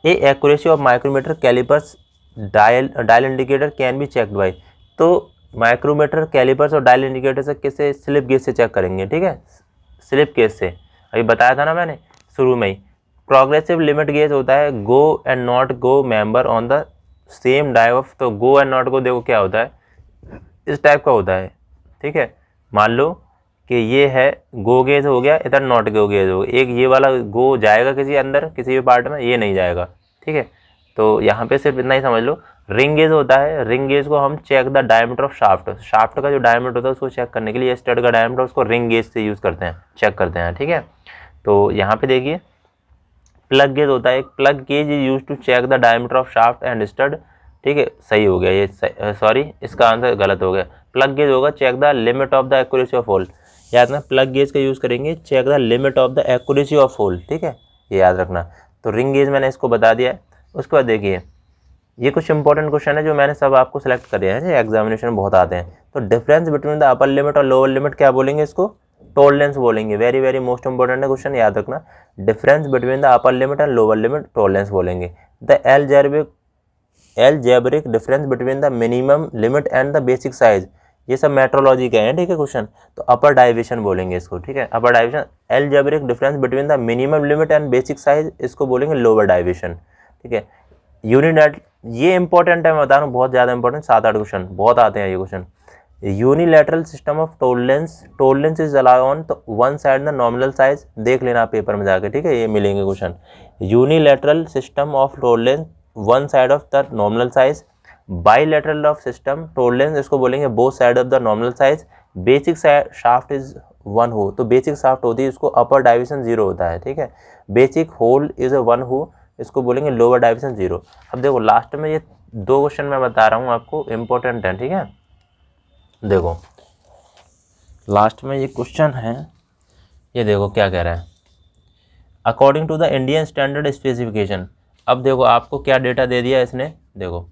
a accuracy of micrometer callipers dial indicator can be checked by. तो माइक्रोमीटर कैलिपर्स और डायल इंडिकेटर से किससे, स्लिप गेज से चेक करेंगे, ठीक है, स्लिप गेज से, अभी बताया था ना मैंने शुरू में ही। प्रोग्रेसिव लिमिट गेज होता है go and not go member on the same die of. तो गो एंड नॉट गो देखो क्या होता है, इस टाइप का होता है, ठीक है। मान लो कि ये है गो गेज हो गया, इधर नॉट गो गेज हो गया, एक ये वाला गो जाएगा किसी अंदर किसी भी पार्ट में, ये नहीं जाएगा, ठीक है। तो यहाँ पे सिर्फ इतना ही समझ लो। रिंग गेज होता है, रिंग गेज को हम check the diameter of shaft, shaft का जो डायमीटर होता है उसको चेक करने के लिए स्टड का डायमीटर उसको रिंग गेज से यूज़ करते हैं, चेक करते हैं, ठीक है। तो यहाँ पे देखिए प्लग गेज होता है, plug gauge is use to check the diameter of shaft and stud, ठीक है, सही हो गया ये, सॉरी इसका आंसर गलत हो गया। प्लग गेज होगा check the limit of the accuracy of hole, याद रखना प्लग गेज का यूज़ करेंगे check the limit of the accuracy of hole, ठीक है, ये याद रखना। तो रिंग गेज मैंने इसको बता दिया है। उसके बाद देखिए ये कुछ इंपॉर्टेंट क्वेश्चन है जो मैंने सब आपको सिलेक्ट करे हैं, एग्जामिनेशन में बहुत आते हैं। तो difference between the upper limit और लोअर लिमिट क्या बोलेंगे, इसको टॉलरेंस बोलेंगे। वेरी वेरी मोस्ट इंपॉर्टेंट है क्वेश्चन, याद रखना। Difference between the upper limit and lower limit tolerance बोलेंगे। The algebraic difference between the minimum limit and the basic size, ये सब मेट्रोलॉजी के हैं, ठीक है क्वेश्चन। तो अपर डाइविएशन बोलेंगे इसको, ठीक है, upper deviation. Algebraic difference between the minimum limit and basic size, इसको बोलेंगे लोअर डाइविएशन, ठीक है। यूनिलैट, ये इंपॉर्टेंट है, मैं बता रहा हूँ, बहुत ज़्यादा इंपॉर्टेंट, 7-8 क्वेश्चन बहुत आते हैं ये question. Unilateral system of tolerance is allow on to one side the nominal size, देख लेना आप पेपर में जाके, ठीक है, ये मिलेंगे question. Unilateral system of tolerance one side of the nominal size, bilateral of system tolerance, इसको बोलेंगे both side of the nominal size, basic shaft is one हो, तो बेसिक शाफ्ट होती है इसको अपर डाइविएशन 0 होता है, ठीक है। Basic hole is a one हो, इसको बोलेंगे लोअर डाइविएशन 0। अब देखो लास्ट में ये 2 क्वेश्चन मैं बता रहा हूँ आपको, इंपॉर्टेंट है, ठीक है। देखो लास्ट में ये क्वेश्चन है, ये देखो क्या कह रहा है, according to the Indian standard specification. अब देखो आपको क्या डेटा दे दिया इसने, देखो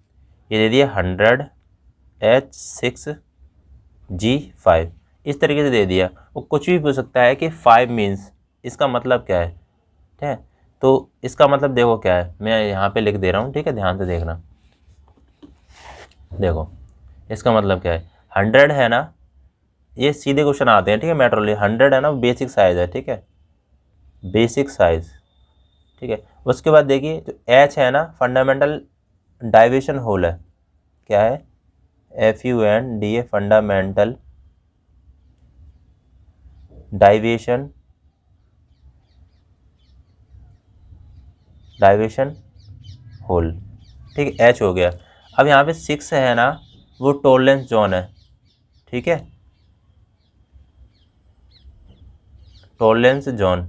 ये दे दिया 100H6G5, इस तरीके से दे दिया। वो कुछ भी पूछ सकता है कि 5 मीन्स इसका मतलब क्या है, ठीक है। तो इसका मतलब देखो क्या है, मैं यहाँ पे लिख दे रहा हूँ, ठीक है, ध्यान से देखना। देखो इसका मतलब क्या है, 100 है ना, ये सीधे क्वेश्चन आते हैं, ठीक है, मेट्रोलॉजी। 100 है ना, बेसिक साइज है, ठीक है, बेसिक साइज, ठीक है। उसके बाद देखिए जो H है ना, फंडामेंटल डाइविएशन होल है, क्या है, FUNDA, फंडामेंटल डाइविएशन होल, ठीक है, H हो गया। अब यहाँ पे 6 है ना, वो टोलरेंस जोन है, ठीक है, टोलरेंस जोन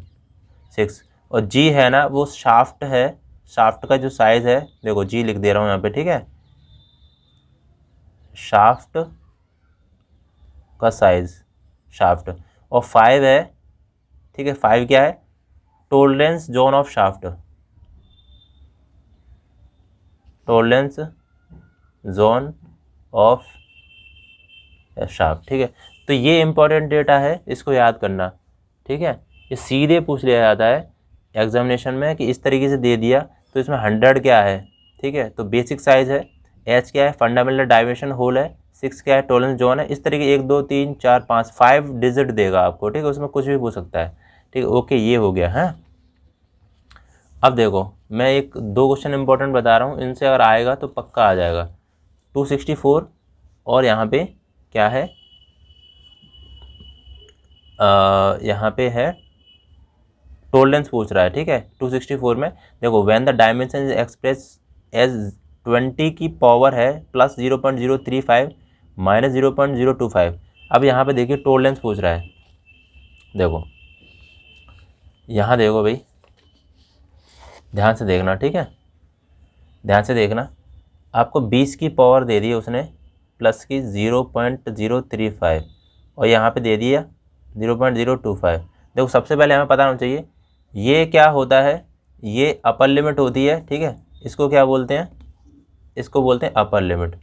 6। और G है ना, वो शाफ्ट है, शाफ्ट का जो साइज है, देखो G लिख दे रहा हूँ यहाँ पे, ठीक है, शाफ्ट का साइज, शाफ्ट। और 5 है, ठीक है, 5 क्या है, tolerance zone of shaft, tolerance zone of shaft, ठीक है। तो ये इंपॉर्टेंट डेटा है, इसको याद करना, ठीक है। ये सीधे पूछ लिया जाता है एग्जामिनेशन में कि इस तरीके से दे दिया, तो इसमें 100 क्या है, ठीक है, तो बेसिक साइज है, H क्या है, फंडामेंटल डाइविएशन होल है, 6 क्या है, टोलरेंस जोन है, इस तरीके 1 2 3 4 5 डिजिट देगा आपको, ठीक है, उसमें कुछ भी पूछ सकता है, ठीक है। ओके, ये हो गया है। अब देखो मैं 1-2 क्वेश्चन इंपॉर्टेंट बता रहा हूँ, इनसे अगर आएगा तो पक्का आ जाएगा। 264 और यहाँ पे क्या है, यहाँ पे है टोलरेंस पूछ रहा है, ठीक है। 264 में देखो when the dimension is express as 20 की पावर है प्लस 0.035 माइनस 0.025। अब यहाँ पे देखिए टोलरेंस पूछ रहा है, देखो यहाँ देखो भाई, ध्यान से देखना, ठीक है, ध्यान से देखना। आपको 20 की पावर दे दी उसने प्लस की 0.035 और यहाँ पे दे दिया 0.025। देखो सबसे पहले हमें पता होना चाहिए ये क्या होता है, ये अपर लिमिट होती है, ठीक है, इसको क्या बोलते हैं, इसको बोलते हैं अपर लिमिट,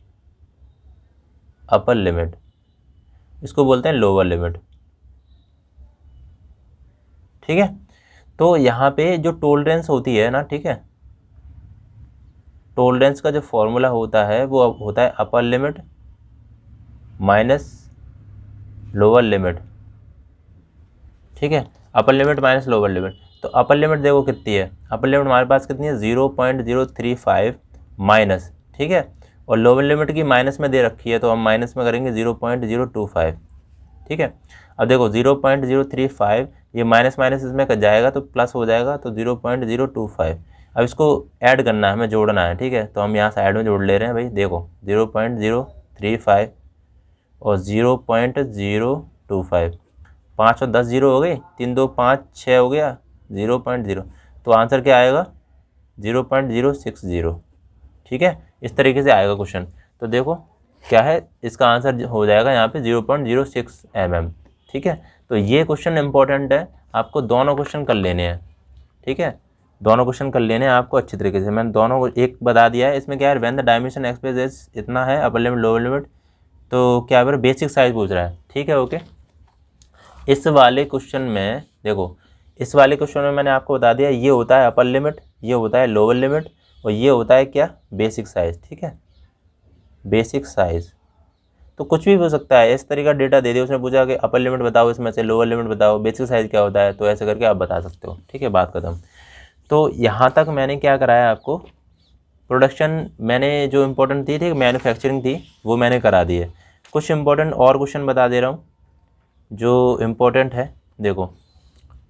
अपर लिमिट, इसको बोलते हैं लोअर लिमिट, ठीक है। तो यहाँ पे जो टोलरेंस होती है ना, ठीक है, टोलरेंस का जो फॉर्मूला होता है वो होता है upper limit minus lower limit, ठीक है, upper limit minus lower limit. तो अपर लिमिट देखो कितनी है, अपर लिमिट हमारे पास कितनी है 0.035 माइनस, ठीक है, और लोअर लिमिट की माइनस में दे रखी है तो हम माइनस में करेंगे 0.025, ठीक है। अब देखो 0.035 ये माइनस माइनस इसमें कट जाएगा तो प्लस हो जाएगा, तो 0.025। अब इसको ऐड करना है, हमें जोड़ना है, ठीक है, तो हम यहाँ साइड में जोड़ ले रहे हैं भाई, देखो 0.035 और 0.025, 5 और 10 0 हो गई, 3 2 5 6 हो गया, 0.0, तो आंसर क्या आएगा 0.060, ठीक है। इस तरीके से आएगा क्वेश्चन। तो देखो क्या है, इसका आंसर हो जाएगा यहाँ पे 0.06 mm, ठीक है। तो ये क्वेश्चन इंपॉर्टेंट है, आपको दोनों क्वेश्चन कर लेने हैं, ठीक है, दोनों क्वेश्चन कर लेने हैं आपको अच्छी तरीके से। मैंने दोनों को एक बता दिया है, इसमें क्या है व्हेन द डायमेंशन एक्सप्रेस इतना है अपर लिमिट लोअर लिमिट, तो क्या है बेसिक साइज पूछ रहा है, ठीक है, ओके। इस वाले क्वेश्चन में देखो, इस वाले क्वेश्चन में मैंने आपको बता दिया ये होता है अपर लिमिट, ये होता है लोअर लिमिट और ये होता है क्या बेसिक साइज, ठीक है, बेसिक साइज। तो कुछ भी हो सकता है। इस तरीका डेटा दे दिया, उसने पूछा कि अपर लिमिट बताओ इसमें से, लोअर लिमिट बताओ, बेसिक साइज क्या होता है, तो ऐसे करके आप बता सकते हो। ठीक है, बात खत्म। तो यहाँ तक मैंने क्या कराया आपको, प्रोडक्शन मैंने जो इम्पोर्टेंट थी, ठीक, मैन्युफैक्चरिंग थी, वो मैंने करा दी है। कुछ इंपॉर्टेंट और क्वेश्चन बता दे रहा हूँ जो इम्पोर्टेंट है। देखो,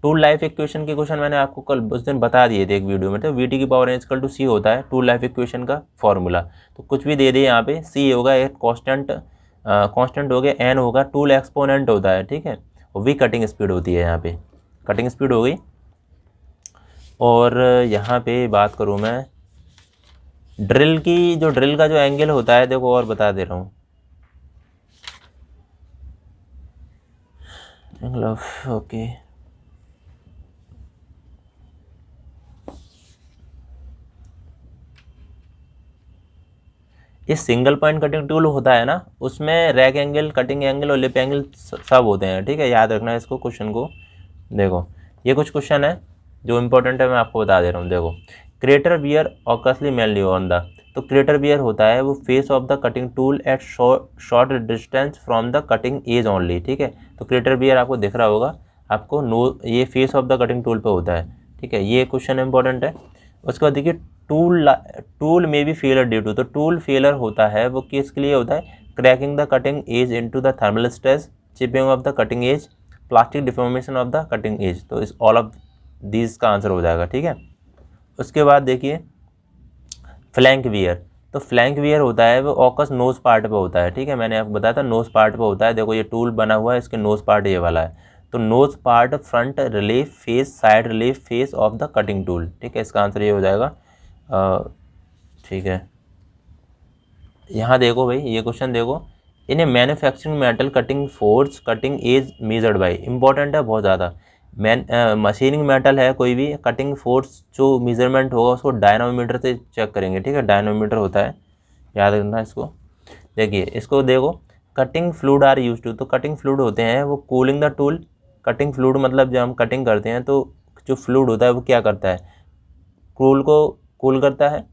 टूल लाइफ इक्वेशन के क्वेश्चन मैंने आपको कल उस दिन बता दिए थे एक वीडियो में। तो वी की पावर इक्वल टू सी होता है टूल लाइफ इक्वेशन का फॉर्मूला। तो कुछ भी दे दिए यहाँ पे, सी होगा एक कांस्टेंट हो गया, एन होगा टूल एक्सपोनेंट होता है, ठीक है, और वी कटिंग स्पीड होती है, यहाँ पे कटिंग स्पीड हो गई। और यहाँ पे बात करूँ मैं ड्रिल की, जो ड्रिल का जो एंगल होता है, देखो और बता दे रहा हूँ, एंगल ऑफ, ओके, ये सिंगल पॉइंट कटिंग टूल होता है ना, उसमें रैक एंगल, कटिंग एंगल और लिप एंगल सब होते हैं। ठीक है, याद रखना है इसको, क्वेश्चन को। देखो, ये कुछ क्वेश्चन है जो इंपॉर्टेंट है, मैं आपको बता दे रहा हूँ। देखो, क्रेटर बियर ऑकसली मेनली ऑन द, तो क्रेटर बियर होता है वो face of the cutting tool at short distance from the cutting edge only. ठीक है, तो क्रेटर बियर आपको दिख रहा होगा, आपको नो, ये face of the cutting tool पे होता है। ठीक है, ये क्वेश्चन इंपॉर्टेंट है। उसके बाद देखिए, टूल में भी फेलर ड्यू टू, तो टूल फेलर होता है वो किसके लिए होता है, cracking the cutting as into the thermal stress, chipping of the cutting as, plastic deformation of the cutting as. तो इस ऑल ऑफ दीज का आंसर हो जाएगा। ठीक है, उसके बाद देखिए फ्लैंक वियर, तो फ्लैंक वियर होता है वो ऑकस नोज पार्ट पे होता है। ठीक है, मैंने आपको बताया था नोज पार्ट पे होता है। देखो, ये टूल बना हुआ है, इसके नोज पार्ट ये वाला है, तो knows part, front relief face, side relief face of the cutting tool. ठीक है, इसका आंसर ये हो जाएगा। ठीक है, यहाँ देखो भाई, ये क्वेश्चन देखो, इन्हें manufacturing metal cutting force cutting edge measured by, important है बहुत ज़्यादा। मशीनिंग मेटल है कोई भी, कटिंग फोर्स जो मेजरमेंट होगा उसको डायनामोमीटर से चेक करेंगे। ठीक है, डायनामोमीटर होता है, याद रखना इसको। देखिए, इसको देखो, cutting fluid are use to, तो कटिंग फ्लूड होते हैं वो cooling the tool. Cutting fluid मतलब जब हम कटिंग करते हैं तो जो फ्लूड होता है वो क्या करता है, टूल को कूल करता है,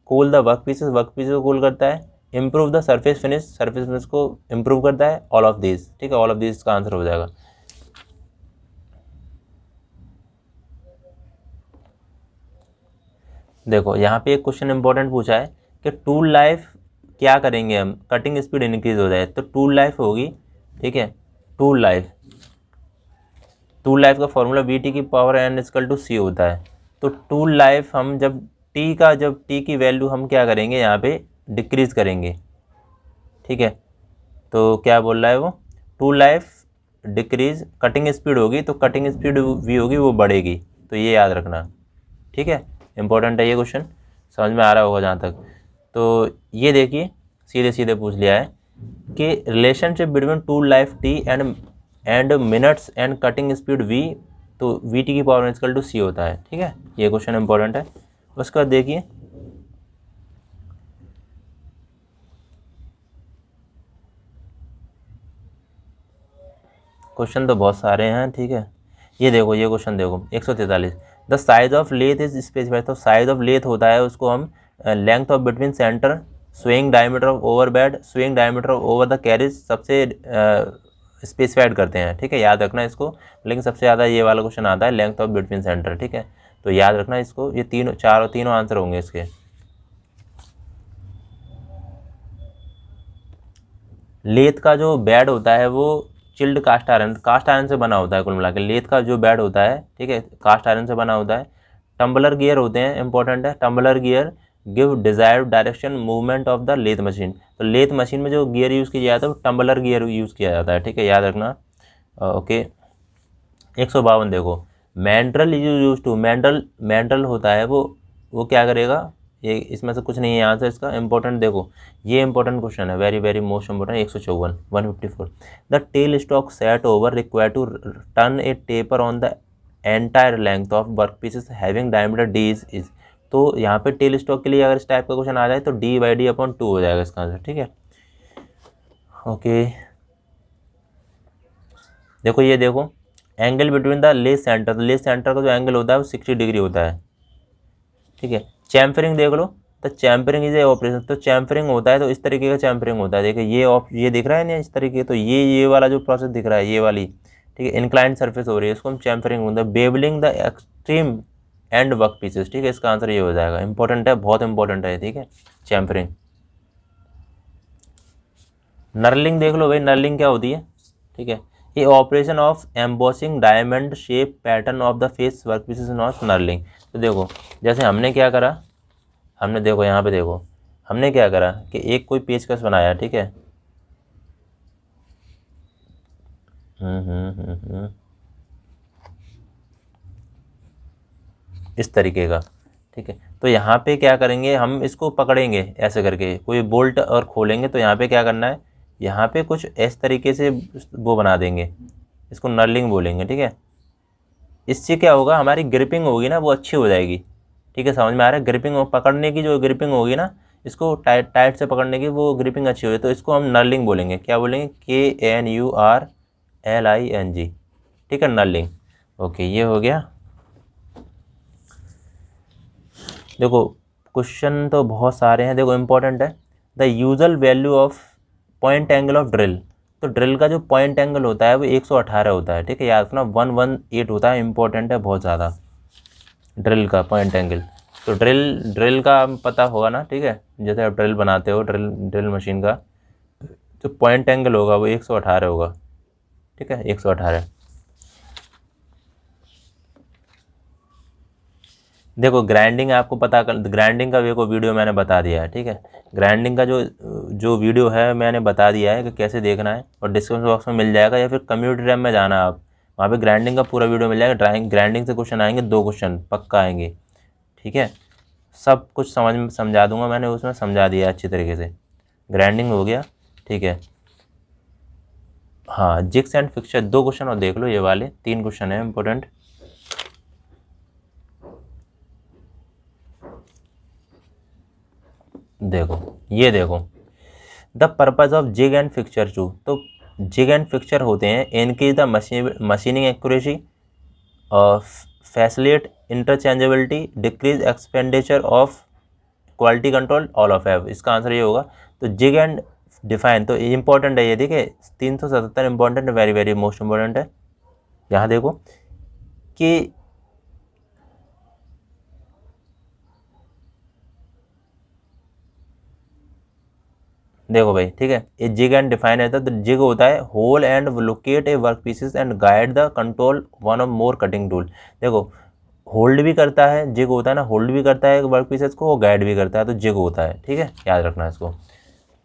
कूल द वर्क पीसेस को कूल करता है, इम्प्रूव द सर्फेस फिनिश को इम्प्रूव करता है, ऑल ऑफ दिस। ठीक है, ऑल ऑफ दिस का आंसर हो जाएगा। देखो, यहाँ पे एक क्वेश्चन इंपॉर्टेंट पूछा है कि टूल लाइफ क्या करेंगे हम, कटिंग स्पीड इंक्रीज हो जाए, तो टूल लाइफ होगी, ठीक है, टूल लाइफ का फॉर्मूला वी की power N equal to C होता है। तो टूल लाइफ हम जब टी की वैल्यू हम क्या करेंगे, यहाँ पे डिक्रीज करेंगे। ठीक है, तो क्या बोल रहा है वो, tool life decrease, cutting speed होगी तो कटिंग स्पीड वी होगी, वो बढ़ेगी। तो ये याद रखना। ठीक है, इंपॉर्टेंट है ये क्वेश्चन, समझ में आ रहा होगा जहाँ तक। तो ये देखिए, सीधे सीधे पूछ लिया है कि relationship between tool life T and minutes and cutting speed V, तो वी टी की पावर इक्वल टू सी होता है। ठीक है, ये क्वेश्चन इंपॉर्टेंट है। उसके बाद देखिए, क्वेश्चन तो बहुत सारे हैं। ठीक है, ये देखो, ये क्वेश्चन देखो 143, the size of lathe is specified, तो साइज ऑफ लेथ होता है उसको हम length of between centre, swing diameter of over bed, swing diameter of over the carriage, सबसे स्पेसिफाइड करते हैं। ठीक है, याद रखना इसको, लेकिन सबसे ज़्यादा ये वाला क्वेश्चन आता है लेंथ ऑफ बिटवीन सेंटर। ठीक है, तो याद रखना इसको, ये तीनों आंसर होंगे इसके। लेथ का जो बेड होता है वो चिल्ड कास्ट आयरन से बना होता है। कुल मिला के लेथ का जो बेड होता है, ठीक है, कास्ट आयरन से बना होता है। टम्बलर गियर होते हैं, इंपॉर्टेंट है, tumbler gear give desired direction movement of the lathe machine, तो लेथ मशीन में जो गियर यूज़ किया जाता है वो टम्बलर गियर यूज़ किया जाता है। ठीक है, याद रखना। ओके, 152 देखो, मैंड्रल यूज टू, मैंड्रल होता है वो क्या करेगा, ये इसमें से कुछ नहीं है आंसर इसका। इंपॉर्टेंट देखो, ये इंपॉर्टेंट क्वेश्चन है, very very most important. 154 the tail stock set over require to turn a taper on the entire length of work pieces having diameter D is, तो यहाँ पे टेल स्टॉक के लिए अगर इस टाइप का क्वेश्चन आ जाए तो D/D/2 हो जाएगा इसका आंसर। ठीक है, ओके, देखो, ये देखो, angle between the lathe centre, तो लेथ सेंटर का जो एंगल होता है वो 60 डिग्री होता है। ठीक है, चैम्फरिंग देख लो, तो चैम्फरिंग इज ए ऑपरेशन, तो चैम्फरिंग होता है तो इस तरीके का चैम्फरिंग होता है। देखिए ये दिख रहा है ना इस तरीके, तो ये वाला जो प्रोसेस दिख रहा है ये वाली, ठीक है, इंक्लाइंड सरफेस हो रही है, इसको हम चैम्फरिंग होता है। Bevelling the extreme and work pieces, ठीक है, इसका आंसर ये हो जाएगा। इंपॉर्टेंट है, बहुत इंपॉर्टेंट है, ठीक है, चैम्फरिंग। नर्लिंग देख लो भाई, नर्लिंग क्या होती है, ठीक है, ये operation of embossing diamond shape pattern of the face work pieces not knurling. तो देखो जैसे हमने क्या करा, हमने देखो यहाँ पे देखो हमने क्या करा कि एक कोई पेचकस बनाया, ठीक है, इस तरीके का, ठीक है। तो यहाँ पे क्या करेंगे, हम इसको पकड़ेंगे ऐसे करके, कोई बोल्ट और खोलेंगे, तो यहाँ पे क्या करना है, यहाँ पे कुछ इस तरीके से वो बना देंगे, इसको नर्लिंग बोलेंगे, ठीक है। इससे क्या होगा, हमारी ग्रिपिंग होगी ना वो अच्छी हो जाएगी, ठीक है, समझ में आ रहा है। ग्रिपिंग पकड़ने की जो ग्रिपिंग होगी ना, इसको टाइट टाइट से पकड़ने की वो ग्रिपिंग अच्छी होगी, तो इसको हम नर्लिंग बोलेंगे। क्या बोलेंगे, KNURLING, ठीक है, नर्लिंग। ओके, ये हो गया। देखो क्वेश्चन तो बहुत सारे हैं, देखो इंपॉर्टेंट है। The usual value of point angle of drill, तो ड्रिल का जो पॉइंट एंगल होता है वो 118 होता है, ठीक है, याद रखना 118 होता है, इंपॉर्टेंट है बहुत ज़्यादा ड्रिल का पॉइंट एंगल। तो ड्रिल का पता होगा ना, ठीक है, जैसे आप ड्रिल बनाते हो ड्रिल मशीन का, तो पॉइंट एंगल होगा वो 118 होगा, ठीक है, 118। देखो ग्राइंडिंग आपको पता कर, ग्राइंडिंग का देखो वीडियो मैंने बता दिया है, ठीक है, ग्राइंडिंग का जो वीडियो है मैंने बता दिया है कि कैसे देखना है, और डिस्क्रिप्शन बॉक्स में मिल जाएगा, या फिर कम्युनिटी टैब में जाना आप, वहाँ पे ग्राइंडिंग का पूरा वीडियो मिल जाएगा। ग्राइंडिंग से क्वेश्चन आएंगे, 2 क्वेश्चन पक्का आएंगे, ठीक है, सब कुछ समझा दूंगा, मैंने उसमें समझा दिया अच्छी तरीके से। ग्राइंडिंग हो गया, ठीक है। हाँ, जिग्स एंड फिक्सचर 2 क्वेश्चन और देख लो, ये वाले 3 क्वेश्चन है इंपॉर्टेंट। देखो ये देखो, the purpose of jig and fixture to, तो जिग एंड फिक्सचर होते हैं, increase the machining accuracy, facilitate interchangeability, decrease expenditure of quality control, all of have, इसका आंसर ये होगा। तो जिग एंड डिफाइन तो इंपॉर्टेंट है ये, देखिए 377 important, very very most important है। यहाँ देखो कि देखो भाई, ठीक है, ये जिग एंड डिफाइन है, तो जिग होता है hold and locate a work pieces and guide the control one of more cutting tool. देखो होल्ड भी करता है, जिग होता है ना, होल्ड भी करता है वर्क पीसेस को, गाइड भी करता है, तो जिग होता है, ठीक है, याद रखना इसको।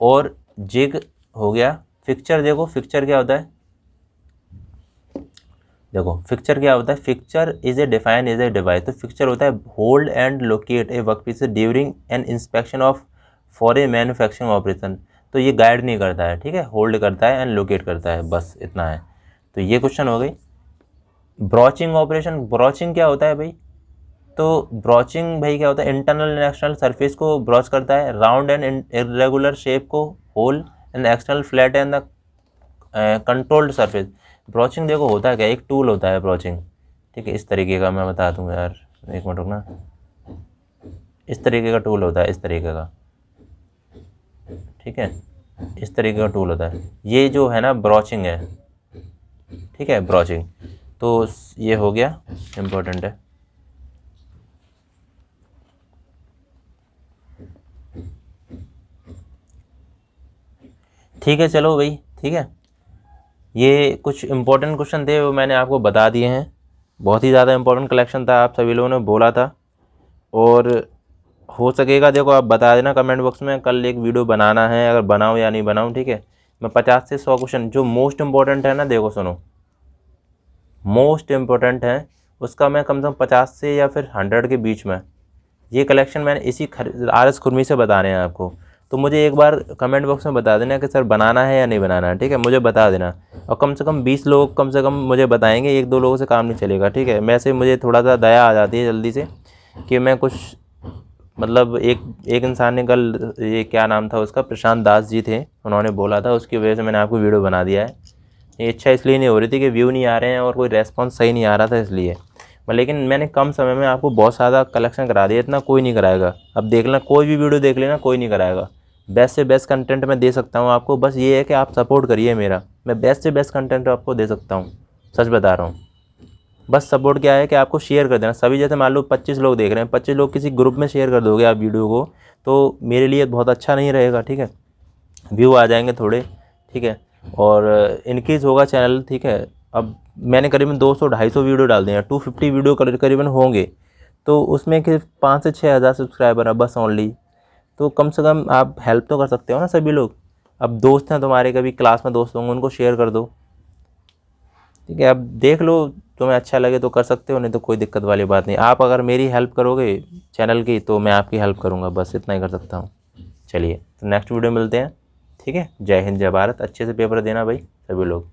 और जिग हो गया। फिक्सचर देखो, फिक्सचर क्या होता है, देखो फिक्सचर क्या होता है, fixture is a define is a device, तो फिक्सचर होता है hold and locate a work pieces during an inspection of for a manufacturing operation. तो ये गाइड नहीं करता है, ठीक है, होल्ड करता है एंड लोकेट करता है, बस इतना है। तो ये क्वेश्चन हो गई। ब्रॉचिंग ऑपरेशन, ब्रॉचिंग क्या होता है भाई, तो ब्रॉचिंग भाई क्या होता है, इंटरनल एंड एक्सटर्नल सरफेस को ब्रॉच करता है, राउंड एंड इरेगुलर शेप को hole and external flat and the controlled surface. Broaching देखो होता है क्या, एक टूल होता है ब्रॉचिंग, ठीक है, इस तरीके का, मैं बता दूंगा यार, एक मिनट रुकना, इस तरीके का टूल होता है, इस तरीके का, ठीक है, इस तरीके का टूल होता है, ये जो है ना ब्रॉचिंग है, ठीक है, ब्रॉचिंग। तो ये हो गया, इम्पोर्टेंट है। ठीक है, चलो भाई, ठीक है, ये कुछ इंपॉर्टेंट क्वेश्चन थे वो मैंने आपको बता दिए हैं, बहुत ही ज़्यादा इंपॉर्टेंट कलेक्शन था, आप सभी लोगों ने बोला था, और हो सकेगा देखो आप बता देना कमेंट बॉक्स में, कल एक वीडियो बनाना है, अगर बनाऊँ या नहीं बनाऊँ, ठीक है। मैं 50 से 100 क्वेश्चन जो मोस्ट इंपॉर्टेंट है ना, देखो सुनो, मोस्ट इम्पोर्टेंट है उसका मैं कम से कम 50 से या फिर 100 के बीच में, ये कलेक्शन मैंने इसी RS खुरमी से बताने हैं आपको। तो मुझे एक बार कमेंट बॉक्स में बता देना कि सर बनाना है या नहीं बनाना है, ठीक है, मुझे बता देना। और कम से कम 20 लोग कम से कम मुझे बताएंगे, 1-2 लोगों से काम नहीं चलेगा, ठीक है। वैसे मुझे थोड़ा सा दया आ जाती है जल्दी से कि मैं कुछ, मतलब एक इंसान ने कल, ये क्या नाम था उसका, प्रशांत दास जी थे, उन्होंने बोला था, उसकी वजह से मैंने आपको वीडियो बना दिया है। ये इच्छा इसलिए नहीं हो रही थी कि व्यू नहीं आ रहे हैं और कोई रेस्पॉन्स सही नहीं आ रहा था, इसलिए लेकिन मैंने कम समय में आपको बहुत ज़्यादा कलेक्शन करा दिया, इतना कोई नहीं कराएगा। अब देख लेना, कोई भी वीडियो देख लेना, कोई नहीं कराएगा। बेस्ट से बेस्ट कंटेंट मैं दे सकता हूँ आपको, बस ये है कि आप सपोर्ट करिए मेरा। मैं बेस्ट से बेस्ट कंटेंट आपको दे सकता हूँ, सच बता रहा हूँ। बस सपोर्ट क्या है कि आपको शेयर कर देना सभी। जैसे मान लो 25 लोग देख रहे हैं, 25 लोग किसी ग्रुप में शेयर कर दोगे आप वीडियो को, तो मेरे लिए बहुत अच्छा नहीं रहेगा, ठीक है। व्यू आ जाएंगे थोड़े, ठीक है, और इनक्रीज़ होगा चैनल, ठीक है। अब मैंने करीबन 200-250 वीडियो डाल दिए हैं, 250 वीडियो करीबन होंगे, तो उसमें कि 5 से 6 हज़ार सब्सक्राइबर है बस ओनली। तो कम से कम आप हेल्प तो कर सकते हो ना सभी लोग। अब दोस्त हैं तुम्हारे, कभी क्लास में दोस्त होंगे, उनको शेयर कर दो, ठीक है। अब देख लो, तुम्हें अच्छा लगे तो कर सकते हो, नहीं तो कोई दिक्कत वाली बात नहीं। आप अगर मेरी हेल्प करोगे चैनल की, तो मैं आपकी हेल्प करूँगा, बस इतना ही कर सकता हूँ। चलिए, तो नेक्स्ट वीडियो मिलते हैं, ठीक है। जय हिंद, जय भारत। अच्छे से पेपर देना भाई सभी लोग।